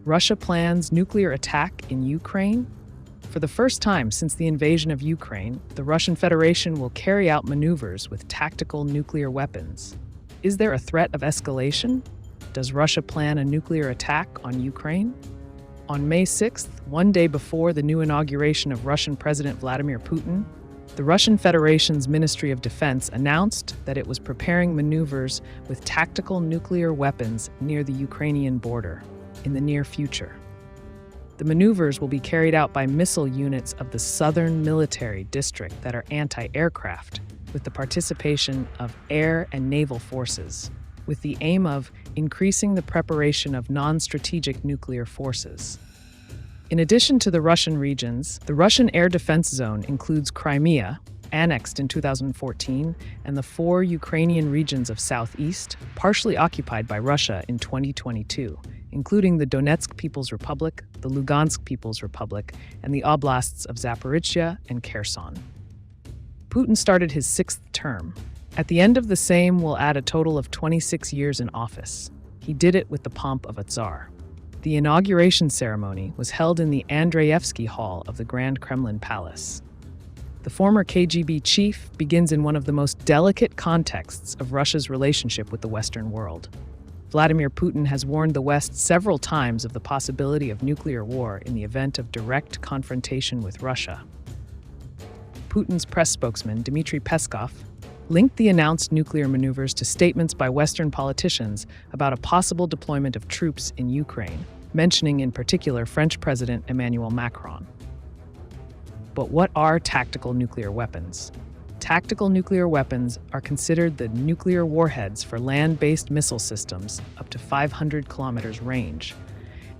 Russia plans nuclear attack in Ukraine? For the first time since the invasion of Ukraine, the Russian Federation will carry out maneuvers with tactical nuclear weapons. Is there a threat of escalation? Does Russia plan a nuclear attack on Ukraine? On May 6th, one day before the new inauguration of Russian President Vladimir Putin, the Russian Federation's Ministry of Defense announced that it was preparing maneuvers with tactical nuclear weapons near the Ukrainian border in the near future. The maneuvers will be carried out by missile units of the Southern Military District that are anti-aircraft, with the participation of air and naval forces, with the aim of increasing the preparation of non-strategic nuclear forces. In addition to the Russian regions, the Russian air defense zone includes Crimea, annexed in 2014, and the 4 Ukrainian regions of southeast, partially occupied by Russia in 2022, including the Donetsk People's Republic, the Lugansk People's Republic, and the oblasts of Zaporizhzhia and Kherson. Putin started his 6th term. At the end of the same will add a total of 26 years in office. He did it with the pomp of a tsar. The inauguration ceremony was held in the Andreyevsky Hall of the Grand Kremlin Palace. The former KGB chief begins in one of the most delicate contexts of Russia's relationship with the Western world. Vladimir Putin has warned the West several times of the possibility of nuclear war in the event of direct confrontation with Russia. Putin's press spokesman, Dmitry Peskov, linked the announced nuclear maneuvers to statements by Western politicians about a possible deployment of troops in Ukraine, mentioning in particular French President Emmanuel Macron. But what are tactical nuclear weapons? Tactical nuclear weapons are considered the nuclear warheads for land-based missile systems up to 500 kilometers range,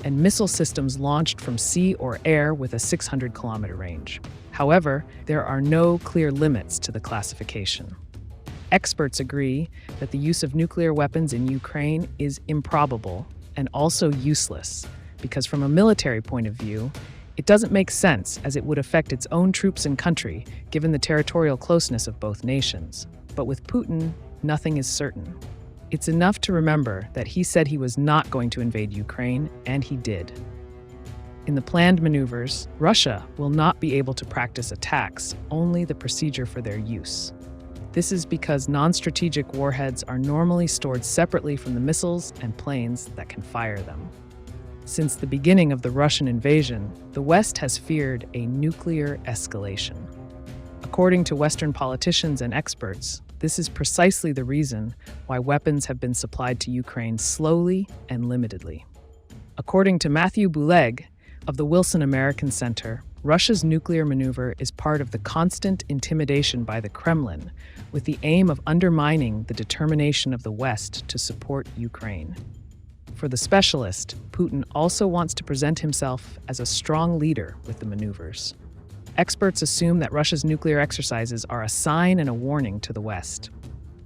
and missile systems launched from sea or air with a 600-kilometer range. However, there are no clear limits to the classification. Experts agree that the use of nuclear weapons in Ukraine is improbable and also useless, because from a military point of view, it doesn't make sense as it would affect its own troops and country, given the territorial closeness of both nations. But with Putin, nothing is certain. It's enough to remember that he said he was not going to invade Ukraine, and he did. In the planned maneuvers, Russia will not be able to practice attacks, only the procedure for their use. This is because non-strategic warheads are normally stored separately from the missiles and planes that can fire them. Since the beginning of the Russian invasion, the West has feared a nuclear escalation. According to Western politicians and experts, this is precisely the reason why weapons have been supplied to Ukraine slowly and limitedly. According to Matthew Bouleg of the Wilson American Center, Russia's nuclear maneuver is part of the constant intimidation by the Kremlin, with the aim of undermining the determination of the West to support Ukraine. For the specialist, Putin also wants to present himself as a strong leader with the maneuvers. Experts assume that Russia's nuclear exercises are a sign and a warning to the West.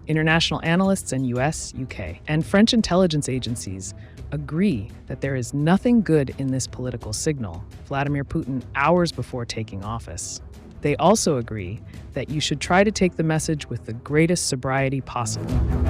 International analysts and US, UK, and French intelligence agencies agree that there is nothing good in this political signal, Vladimir Putin hours before taking office. They also agree that you should try to take the message with the greatest sobriety possible.